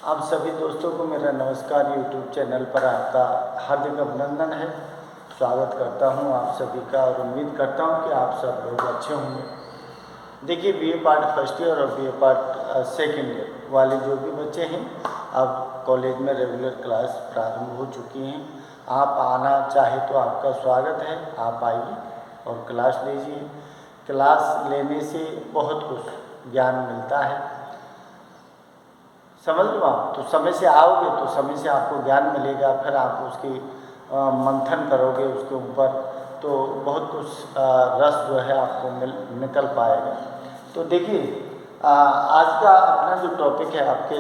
आप सभी दोस्तों को मेरा नमस्कार। यूट्यूब चैनल पर आपका हार्दिक अभिनंदन है। स्वागत करता हूं आप सभी का और उम्मीद करता हूं कि आप सब लोग अच्छे होंगे। देखिए, बीए पार्ट फर्स्ट ईयर और बीए पार्ट सेकेंड ईयर वाले जो भी बच्चे हैं, अब कॉलेज में रेगुलर क्लास प्रारंभ हो चुकी हैं। आप आना चाहे तो आपका स्वागत है, आप आइए और क्लास लीजिए। क्लास लेने से बहुत कुछ ज्ञान मिलता है, समझ लो आप। तो समय से आओगे तो समय से आपको ज्ञान मिलेगा, फिर आप उसकी मंथन करोगे उसके ऊपर, तो बहुत कुछ रस जो है आपको निकल पाएगा। तो देखिए, आज का अपना जो टॉपिक है आपके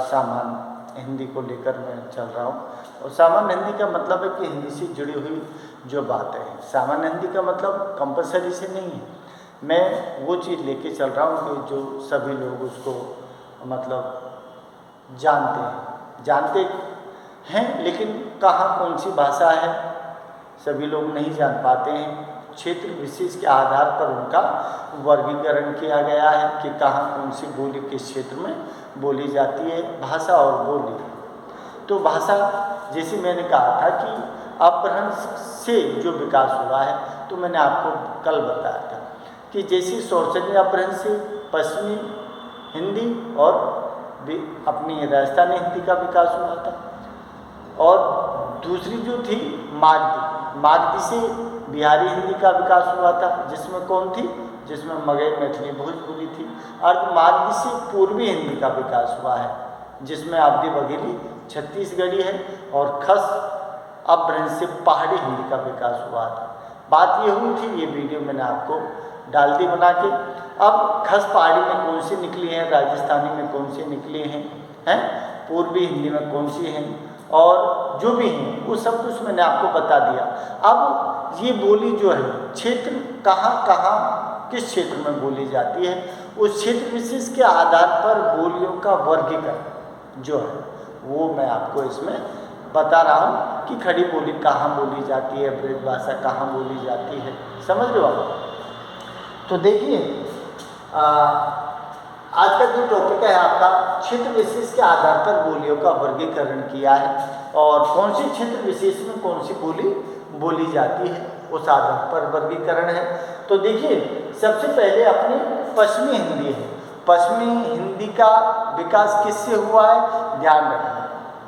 सामान्य हिंदी को लेकर मैं चल रहा हूँ। और सामान्य हिंदी का मतलब है कि हिंदी से जुड़ी हुई जो बातें हैं। सामान्य हिंदी का मतलब कंपलसरी से नहीं है, मैं वो चीज़ लेके चल रहा हूँ कि जो सभी लोग उसको मतलब जानते हैं, लेकिन कहाँ कौन सी भाषा है सभी लोग नहीं जान पाते हैं। क्षेत्र विशेष के आधार पर उनका वर्गीकरण किया गया है कि कहाँ कौन सी बोली किस क्षेत्र में बोली जाती है। भाषा और बोली, तो भाषा जैसे मैंने कहा था कि अपभ्रंश से जो विकास हुआ है, तो मैंने आपको कल बताया था कि जैसे शौर्चन्य अपभ्रंश से पश्चिमी हिंदी और अपनी राजस्थानी हिंदी का विकास हुआ था। और दूसरी जो थी मागधी से बिहारी हिंदी का विकास हुआ था, जिसमें कौन थी, जिसमें मगही, मैथिली, भोजपुरी थी। अर्ध मागधी से पूर्वी हिंदी का विकास हुआ है, जिसमें अवधी बघेली छत्तीसगढ़ी है। और खस अपभ्रंश से पहाड़ी हिंदी का विकास हुआ था। बात ये हुई थी, ये वीडियो मैंने आपको डाल दी बना के। अब खस पहाड़ी में कौन सी निकली है, राजस्थानी में कौन सी निकली हैं, पूर्वी हिंदी में कौन सी हैं, और जो भी हैं वो सब कुछ मैंने आपको बता दिया। अब ये बोली जो है, क्षेत्र कहाँ कहाँ किस क्षेत्र में बोली जाती है, उस क्षेत्र विशेष के आधार पर बोलियों का वर्गीकरण जो है वो मैं आपको इसमें बता रहा हूँ कि खड़ी बोली कहाँ बोली जाती है, ब्रज भाषा कहाँ बोली जाती है, समझ लो आप। तो देखिए, आज का जो टॉपिक है आपका, क्षेत्र विशेष के आधार पर बोलियों का वर्गीकरण किया है और कौन सी क्षेत्र विशेष में कौन सी बोली बोली जाती है उस आधार पर वर्गीकरण है। तो देखिए, सबसे पहले अपनी पश्चिमी हिंदी है। पश्चिमी हिंदी का विकास किससे हुआ है, ध्यान रखना।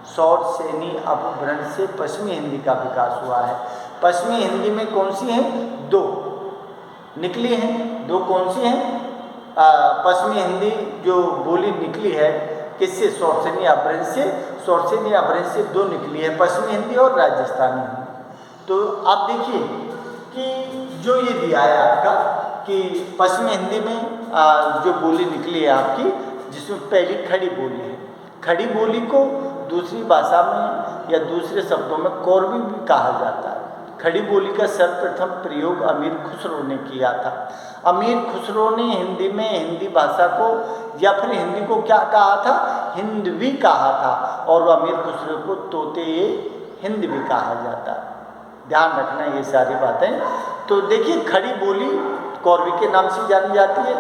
शौरसेनी अपभ्रंश से पश्चिमी हिंदी का विकास हुआ है। पश्चिमी हिंदी में कौन सी हैं, दो निकली हैं। दो कौन सी हैं, पश्चिमी हिंदी जो बोली निकली है किससे, शौरसेनी अपभ्रंश से। शौरसेनी अपभ्रंश से दो निकली है, पश्चिमी हिंदी और राजस्थानी हिंदी। तो आप देखिए कि जो ये दिया है आपका कि पश्चिमी हिंदी में जो बोली निकली है आपकी, जिसमें पहली खड़ी बोली है। खड़ी बोली को दूसरी भाषा में या दूसरे शब्दों में कौरवी भी कहा जाता है। खड़ी बोली का सर्वप्रथम प्रयोग अमीर खुसरो ने किया था। अमीर खुसरो ने हिंदी में हिंदी भाषा को या फिर हिंदी को क्या कहा था, हिंदवी कहा था। और अमीर खुसरो को तोते हिंद भी कहा जाता है। ध्यान रखना ये सारी बातें। तो देखिए, खड़ी बोली कौरवी के नाम से जानी जाती है।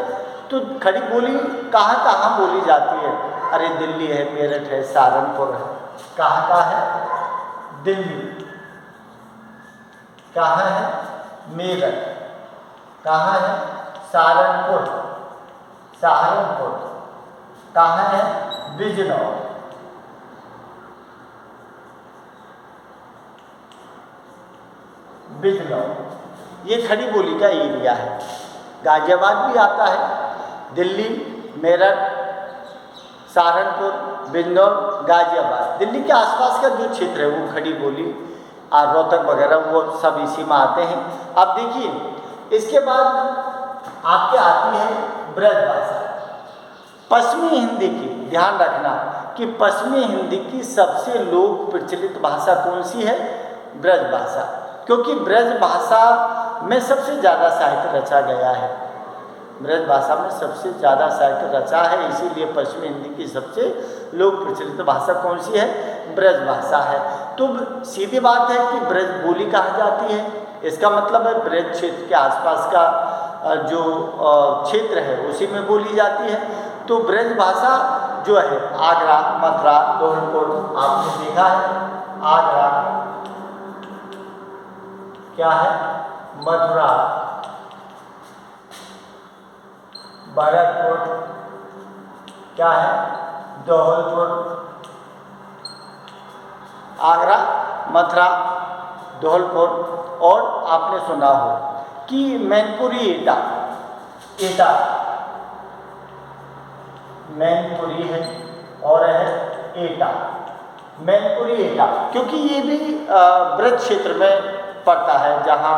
तो खड़ी बोली कहाँ कहाँ बोली जाती है, अरे दिल्ली है, मेरठ है, सहारनपुर है। कहाँ कहाँ है, दिल्ली, कहाँ है, मेरठ, कहाँ है, सहारनपुर, कहाँ है, बिजनौर, ये खड़ी बोली का एरिया है। गाजियाबाद भी आता है, दिल्ली, मेरठ, सहारनपुर, बिजनौर, गाजियाबाद, दिल्ली के आसपास का जो क्षेत्र है वो खड़ी बोली, रोहतक वगैरह वो सब इसी में आते हैं। अब देखिए, इसके बाद आपके आती है ब्रज भाषा। पश्चिमी हिंदी की, ध्यान रखना कि पश्चिमी हिंदी की सबसे लोक प्रचलित भाषा कौन सी है, ब्रज भाषा। क्योंकि ब्रज भाषा में सबसे ज़्यादा साहित्य रचा गया है। ब्रज भाषा में सबसे ज़्यादा साहित्य रचा है, इसीलिए पश्चिमी हिंदी की सबसे लोक प्रचलित भाषा कौन सी है, ब्रज भाषा है। तो सीधी बात है कि ब्रज बोली कहा जाती है। इसका मतलब है ब्रज क्षेत्र के आसपास का जो क्षेत्र है उसी में बोली जाती है। तो ब्रज भाषा जो है आगरा, मथुरा, धौलपुर आपने देखा है। आगरा क्या है, मथुरा, भरतपुर क्या है, धौलपुर। आगरा, मथुरा, धौलपुर। और आपने सुना हो कि मैनपुरी एटा, एटा मैनपुरी है और है एटा, मैनपुरी एटा, क्योंकि ये भी ब्रज क्षेत्र में पड़ता है, जहाँ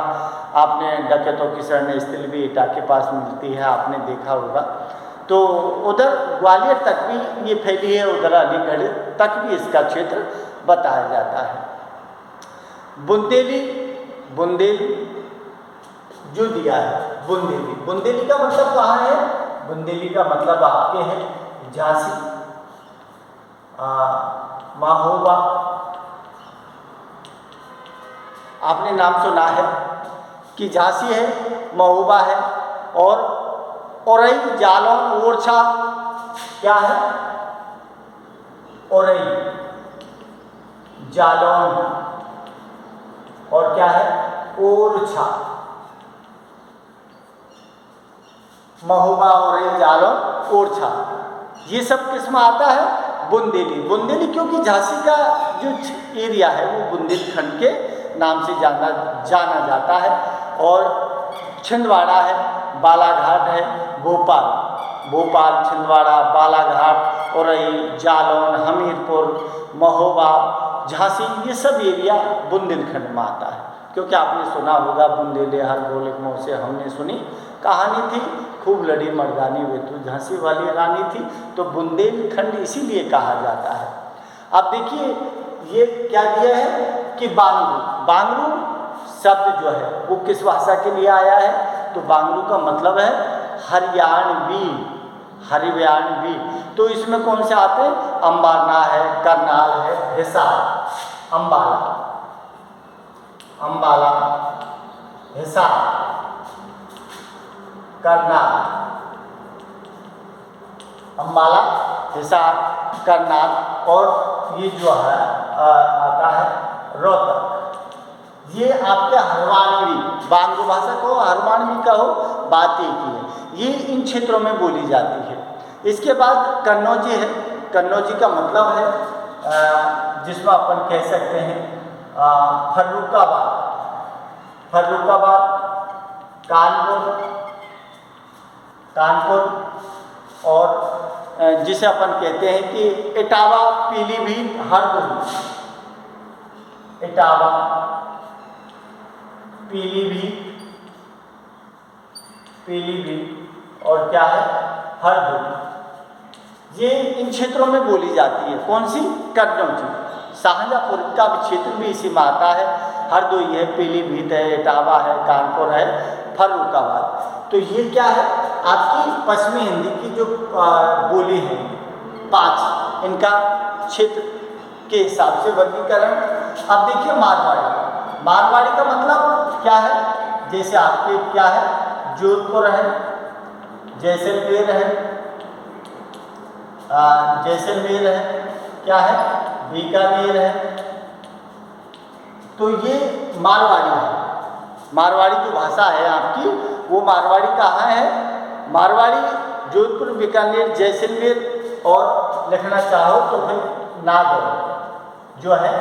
आपने डकैतों की शरण स्थल भी एटा के पास मिलती है, आपने देखा होगा। तो उधर ग्वालियर तक भी ये फैली है, उधर अलीगढ़ तक भी इसका क्षेत्र बताया जाता है। बुंदेली, बुंदेली जो दिया है, बुंदेली, बुंदेली का मतलब कहाँ है, बुंदेली का मतलब आपके हैं झांसी, महोबा, आपने नाम सुना है कि झांसी है, महोबा है, और औरई, जालौन, ओरछा क्या है, औरई, जालौन और क्या है, ओरछा, महोबा, औरई, जालौन, ओरछा, ये सब किसमें आता है, बुंदेली। बुंदेली क्योंकि झांसी का जो एरिया है वो बुंदेलखंड के नाम से जाना जाता है। और छिंदवाड़ा है, बालाघाट है, भोपाल, भोपाल, छिंदवाड़ा, बालाघाट, औरई, जालौन, हमीरपुर, महोबा, झांसी, ये सब एरिया बुंदेलखंड में आता है। क्योंकि आपने सुना होगा बुंदेले हर गोलक मुँह से, हमने सुनी कहानी थी, खूब लड़ी मर्दानी वे तो झांसी वाली रानी थी, तो बुंदेलखंड इसीलिए कहा जाता है। अब देखिए ये क्या दिया है कि बांगरू, बांगरू शब्द जो है वो किस भाषा के लिए आया है, तो बांगरू का मतलब है हरियाणवी, हरियाणवी। तो इसमें कौन से आते हैं, अंबाला है, करनाल है, हिसार, अंबाला, अंबाला, हिसार, करनाल, अंबाला, हिसार, करनाल, और ये जो है आता है रोहतक। ये आपके हरवाणवी, बांगरू भाषा को हरवाणवी का हो, बात एक ही है, ये इन क्षेत्रों में बोली जाती है। इसके बाद कन्नौजी है, कन्नौजी का मतलब है जिसमें अपन कह सकते हैं फर्रुखाबाद, फर्रुखाबाद, कानपुर, कानपुर, और जिसे अपन कहते हैं कि इटावा, पीलीभीत, हरदोई, इटावा, पीलीभीत, पीलीभीत और क्या है, हरदोई, ये इन क्षेत्रों में बोली जाती है। कौन सी, कन्नौजी। शाहजहाँपुर का भी क्षेत्र भी इसी में आता है, हरदोई है, पीलीभीत है, इटावा है, कानपुर है, फर्रुखाबाद। तो ये क्या है, आपकी पश्चिमी हिंदी की जो बोली है 5, इनका क्षेत्र के हिसाब से वर्गीकरण। अब देखिए मारवाड़ी, मारवाड़ी का मतलब क्या है, जैसे आपके क्या है, जोधपुर है, जैसलमेर है, जैसलमेर है, क्या है, बीकानेर है, तो ये मारवाड़ी है। मारवाड़ी जो भाषा है आपकी, वो मारवाड़ी कहाँ है, मारवाड़ी जोधपुर, बीकानेर, जैसलमेर, और लिखना चाहो तो फिर नागौर जो है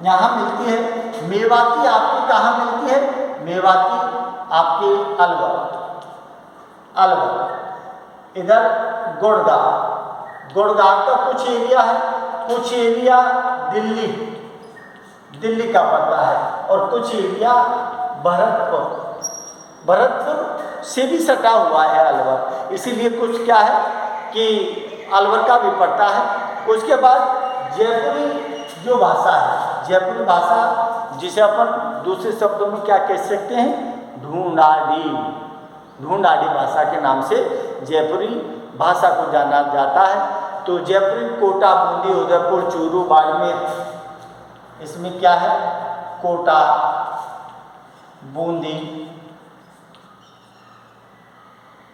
यहाँ मिलती है। मेवाती आपकी कहाँ मिलती है, मेवाती आपके अलवर, अलवर, इधर गुड़गांव, गुड़गांव का कुछ एरिया है, कुछ एरिया दिल्ली, दिल्ली का पड़ता है, और कुछ एरिया भरतपुर, भरतपुर से भी सटा हुआ है अलवर, इसीलिए कुछ क्या है कि अलवर का भी पड़ता है। उसके बाद जयपुरी जो भाषा है, जयपुरी भाषा जिसे अपन दूसरे शब्दों में क्या कह सकते हैं, ढूंढाड़ी, ढूंढाड़ी भाषा के नाम से जयपुरी भाषा को जाना जाता है। तो जयपुरी, कोटा, बूंदी, उदयपुर, चूरू, बाड़मेर, इसमें क्या है, कोटा, बूंदी,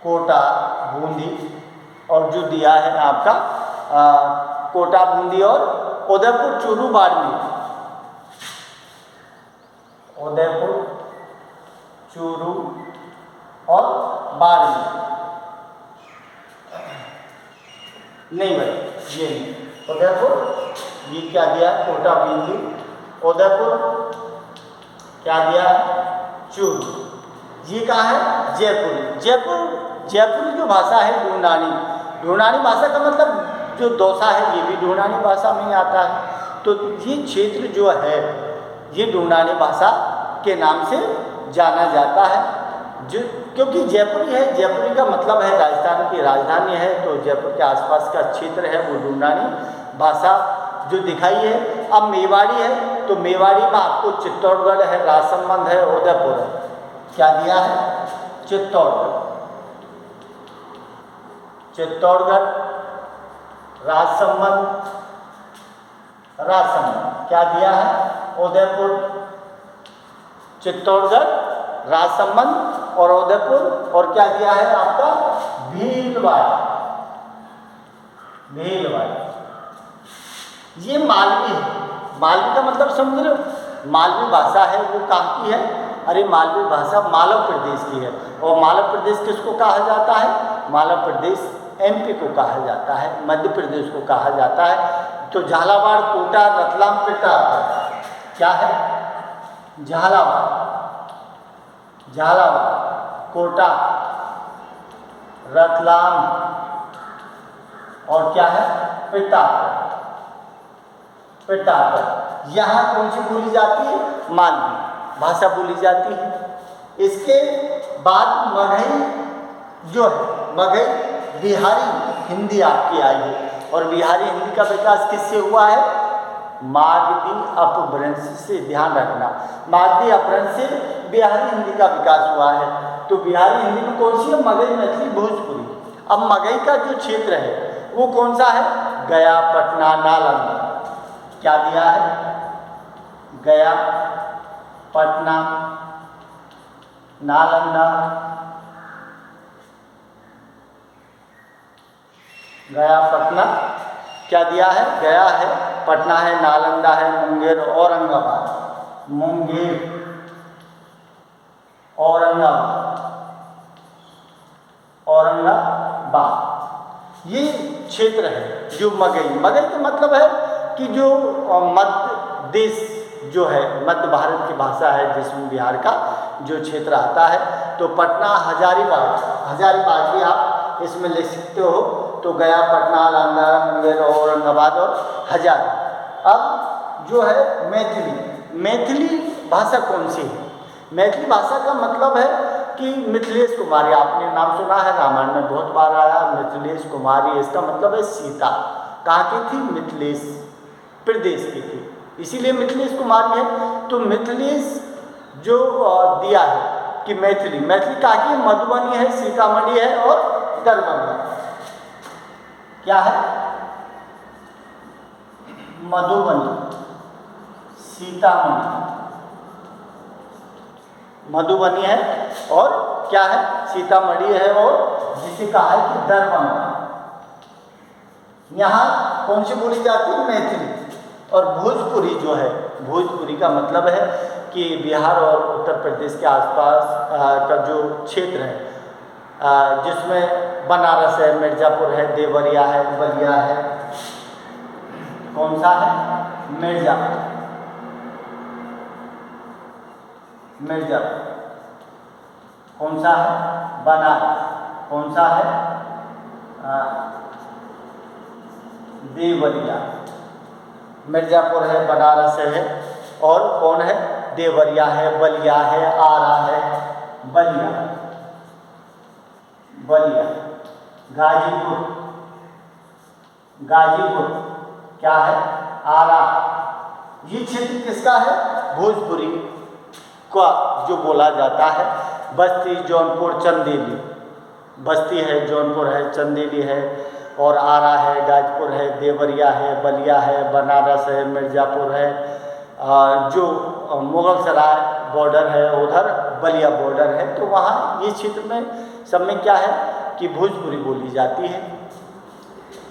कोटा, बूंदी, और जो दिया है आपका कोटा बूंदी और उदयपुर चूरू बाड़मेर, उदयपुर चूरू और बाड़मेर। नहीं भाई, ये नहीं, उदयपुर, ये क्या दिया है, कोटा बूंदी, उदयपुर क्या दिया है, चूरू। ये कहाँ है, जयपुरी। जयपुरी जो भाषा है ढूंढानी भाषा का मतलब जो दौसा है, ये भी ढूंढानी भाषा में ही आता है। तो ये क्षेत्र जो है ये ढूंढानी भाषा के नाम से जाना जाता है, जो क्योंकि जयपुरी है, जयपुरी का मतलब है राजस्थान की राजधानी है, तो जयपुर के आसपास का क्षेत्र है वो ढूंढानी भाषा जो दिखाई है। अब मेवाड़ी है, तो मेवाड़ी में आपको चित्तौड़गढ़ है, राजसमंद है, उदयपुर है, क्या दिया है, चित्तौड़गढ़, राजसमंद क्या दिया है, उदयपुर, चित्तौड़गढ़, राजसमंद और उदयपुर, और क्या दिया है आपका, भीलवाड़ा। ये मालवी है, मालवी का मतलब समुद्र, मालवी भाषा है वो कहाँ की है, अरे मालवी भाषा मालव प्रदेश की है। और मालव प्रदेश किसको कहा जाता है, मालव प्रदेश एमपी को कहा जाता है, मध्य प्रदेश को कहा जाता है। तो झालावाड़, कोटा, रतलाम, प्रतापगढ़ क्या है, झालावाड़, कोटा, रतलाम और क्या है, प्रतापगढ़। यहाँ कौन सी बोली जाती है, मालवी भाषा बोली जाती है। इसके बाद मगही जो है, मगही बिहारी हिंदी आपकी आई है, और बिहारी हिंदी का विकास किससे हुआ है, मागधी अपभ्रंश से, ध्यान रखना, मागधी अपभ्रंश से बिहारी हिंदी का विकास हुआ है। तो बिहारी हिंदी में कौन सी है, मगही, मैथिली, भोजपुरी। अब मगही का जो क्षेत्र है वो कौन सा है, गया, पटना, नालंदा, क्या दिया है, गया, पटना, नालंदा, गया, पटना क्या दिया है, गया है, पटना है, नालंदा है, मुंगेर, औरंगाबाद, ये क्षेत्र है जो मगही का मतलब है कि जो मध्य देश जो है, मध्य भारत की भाषा है जिसमें बिहार का जो क्षेत्र आता है। तो पटना, हजारीबाग भी आप इसमें ले सकते हो। तो गया, पटना, नालंदा, मुंगेर, औरंगाबाद और हजारी। अब जो है मैथिली भाषा कौन सी है, मैथिली भाषा का मतलब है कि मिथिलेश कुमारी, आपने नाम सुना है, रामायण में बहुत बार आया, मिथिलेश कुमारी, इसका मतलब है सीता। कहाँ की थी, मिथिलेश प्रदेश की थी, इसीलिए मिथिलेश कुमारी है। तो मिथिलेश जो दिया है कि मैथिली कहाँ की, मधुबनी है, सीतामढ़ी है और दरभंगा, क्या है, मधुबनी, सीतामढ़ी, मधुबनी है और क्या है, सीतामढ़ी है, और जिसे कहा है कि दरभंगा। यहाँ कौन सी बोली जाती है, मैथिली। और भोजपुरी जो है, भोजपुरी का मतलब है कि बिहार और उत्तर प्रदेश के आसपास का जो क्षेत्र है, जिसमें बनारस है, मिर्ज़ापुर है, देवरिया है, बलिया है, कौन सा है, मिर्ज़ापुर, कौन सा है, बनारस, कौन सा है, देवरिया, मिर्ज़ापुर है, बनारस है, और कौन है, देवरिया है, बलिया है, आरा है, बलिया, गाजीपुर क्या है, आरा। ये क्षेत्र किसका है, भोजपुरी का जो बोला जाता है। बस्ती, जौनपुर, चंदेली, बस्ती है, जौनपुर है, चंदेली है, और आरा है, गाजीपुर है, देवरिया है, बलिया है, बनारस है, मिर्ज़ापुर है, जो मुगलसराय बॉर्डर है उधर बलिया बॉर्डर है। तो वहाँ ये क्षेत्र में सब में क्या है कि भोजपुरी बोली जाती है।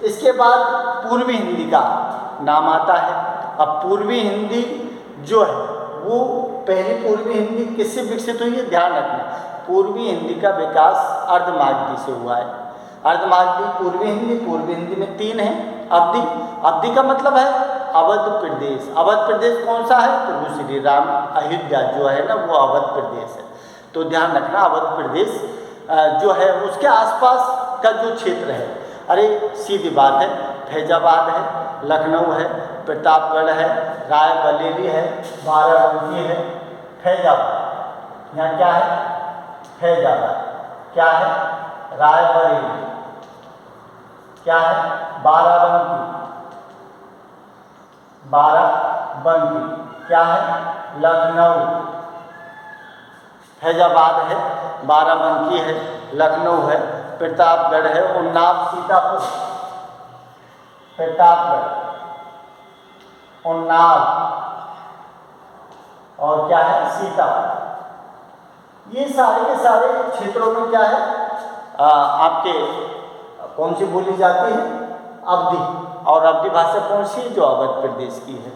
इसके बाद पूर्वी हिंदी का नाम आता है। अब पूर्वी हिंदी जो है वो पहली पूर्वी हिंदी किससे विकसित हुई है, ध्यान रखना। पूर्वी हिंदी का विकास अर्धमागधी से हुआ है। अर्धमागधी, पूर्वी हिंदी में 3 है। अवधी, अवधी का मतलब है अवध प्रदेश। अवध प्रदेश कौन सा है, प्रभु श्री राम अयोध्या जो है ना वो अवध प्रदेश है। तो ध्यान रखना अवध प्रदेश जो है उसके आसपास का जो क्षेत्र है, अरे सीधी बात है, फैजाबाद है, लखनऊ है, प्रतापगढ़ है, रायबरेली है, बाराबंकी है, फैजाबाद, यहाँ क्या है फैजाबाद, क्या है रायबरेली, क्या है बाराबंकी, क्या है लखनऊ। फैजाबाद है, बाराबंकी है, लखनऊ है, प्रतापगढ़ है, उन्नाव, सीतापुर, प्रतापगढ़, उन्नाव और क्या है सीतापुर। ये सारे के सारे क्षेत्रों में क्या है आपके कौन सी बोली जाती है, अवधी। और अवधी भाषा कौन सी है, जो अवध प्रदेश की है।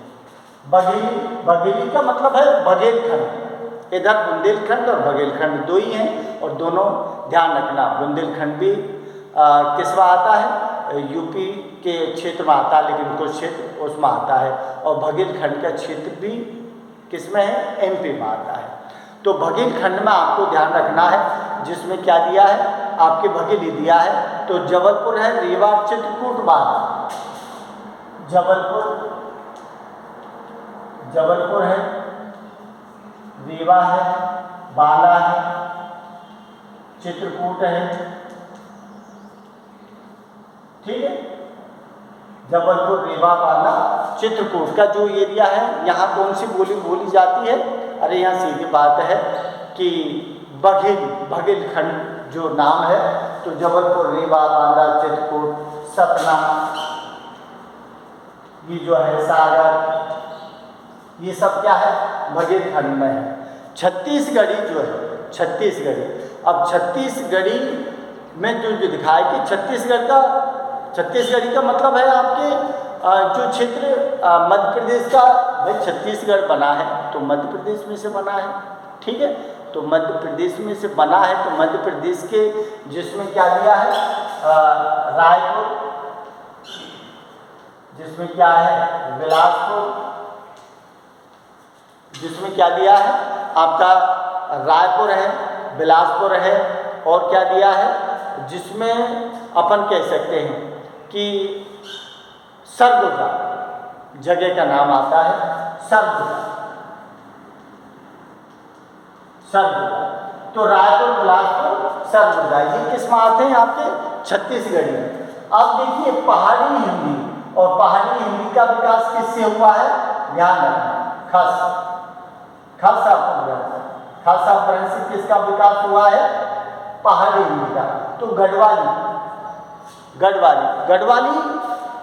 बघेली, बघेली का मतलब है बघेलखंड। इधर बुंदेलखंड और बघेलखंड 2 ही हैं, और दोनों ध्यान रखना। बुंदेलखंड भी किसमें आता है, यूपी के क्षेत्र में आता है, लेकिन कुछ क्षेत्र उसमें आता है। और बघेलखंड का क्षेत्र भी किसमें है, एमपी में आता है। तो बघेलखंड में आपको ध्यान रखना है, जिसमें क्या दिया है, आपके बघेली दिया है। तो जबलपुर है, रीवा, चित्रकूट, बांदा। जबलपुर है, रीवा है, बांदा है, चित्रकूट है, ठीक है। जबलपुर, रीवा, बांदा, चित्रकूट का जो एरिया है, यहाँ कौन सी बोली बोली जाती है, अरे यहाँ सीधी बात है कि बघेलखंड जो नाम है, तो जबलपुर, रीवा, बांदा, चित्रकूट, सतना, ये जो है सागर, ये सब क्या है बघेलखंड में है। छत्तीसगढ़ी जो है, छत्तीसगढ़ी, अब छत्तीसगढ़ी में जो दिखाया कि छत्तीसगढ़ी का मतलब है आपके जो क्षेत्र मध्य प्रदेश का, भाई छत्तीसगढ़ बना है तो मध्य प्रदेश में से बना है, ठीक है। तो मध्य प्रदेश में से बना है, तो मध्य प्रदेश के जिसमें क्या दिया है रायपुर, जिसमें क्या है बिलासपुर, जिसमें क्या दिया है आपका रायपुर है, बिलासपुर है, और क्या दिया है जिसमें अपन कह सकते हैं कि सरगुजा जगह का नाम आता है, सरगुजा। तो रायपुर, बिलासपुर, सरगुजा, ये किस में आते हैं आपके छत्तीसगढ़ी में। अब देखिए पहाड़ी हिंदी, और पहाड़ी हिंदी का विकास किससे हुआ है, ध्यान रखना, खालसा अपभ्रंश से किसका विकास हुआ है, पहाड़ी हिंदी का। तो गढ़वाली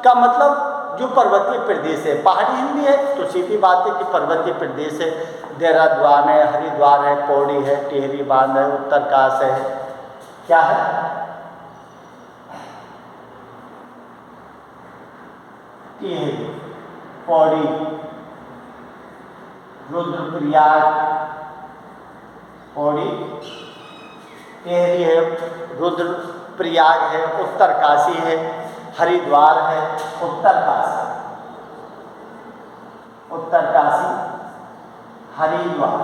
का मतलब जो पर्वतीय प्रदेश है, पहाड़ी हिंदी है तो सीधी बात है कि पर्वतीय प्रदेश है। देहरादून है, हरिद्वार है, पौड़ी है, टिहरी बांध है, उत्तरकाश है, क्या है टिहरी, पौड़ी, रुद्रप्रयाग, पौड़ी, टिहरी है, रुद्रप्रयाग है, उत्तरकाशी है, हरिद्वार है, उत्तरकाशी, हरिद्वार,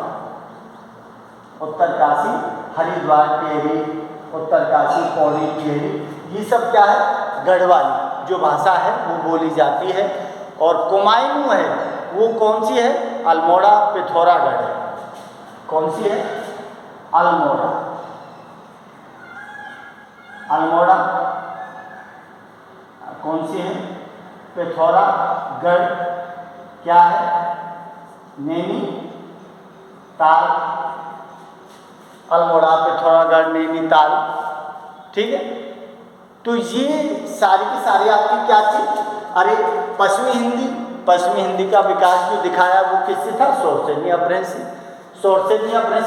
टिहरी, उत्तरकाशी, पौड़ी, टिहरी, ये सब क्या है गढ़वाली जो भाषा है वो बोली जाती है। और कुमायूं है वो कौन सी है, अल्मोड़ा, पिथौरागढ़ है। कौन सी है, अल्मोड़ा, कौन सी है, पिथौरागढ़, क्या है नैनीताल, अल्मोड़ा, पिथौरागढ़, नैनीताल, ठीक है। तो ये सारी की सारी आपकी क्या थी, अरे पश्चिमी हिंदी का विकास जो दिखाया वो किससे था, शौरसेनी अपभ्रंश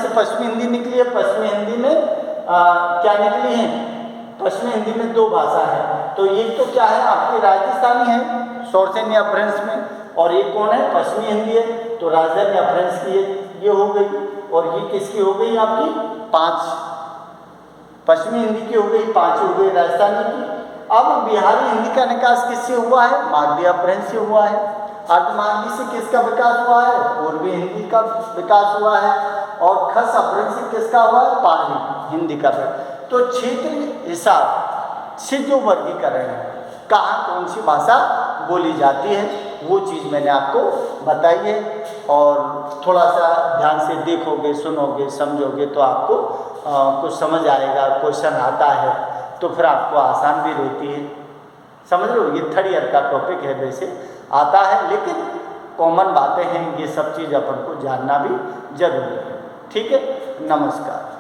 से पश्चिमी हिंदी निकली है। पश्चिमी हिंदी में क्या निकली है, पश्चिमी हिंदी में 2 भाषा है, तो ये तो क्या है आपकी राजस्थानी है शॉर्टहैंड अपरेंस में, और ये कौन है पश्चिमी हिंदी है, तो राजधानी अपरेंस की ये हो गई, और ये किसकी हो गई आपकी 5 पश्चिमी हिंदी की हो गई, 5 हो गई राजस्थानी की। अब बिहारी हिंदी का निकास किससे हुआ है, मागधी अपभ्रंश से हुआ है। अर्धमागधी से किसका विकास हुआ है, पूर्वी हिंदी का विकास हुआ है, और खस अपभ्रंश से किसका हुआ है, पहाड़ी हिंदी का। तो क्षेत्र हिसाब से जो वर्गीकरण है, कहाँ कौन सी भाषा बोली जाती है, वो चीज़ मैंने आपको बताई है। और थोड़ा सा ध्यान से देखोगे, सुनोगे, समझोगे तो आपको कुछ समझ आएगा। क्वेश्चन आता है तो फिर आपको आसान भी रहती है, समझ लो। ये थर्ड ईयर का टॉपिक है, वैसे आता है लेकिन कॉमन बातें हैं, ये सब चीज़ अपन को जानना भी जरूरी है। ठीक है, नमस्कार।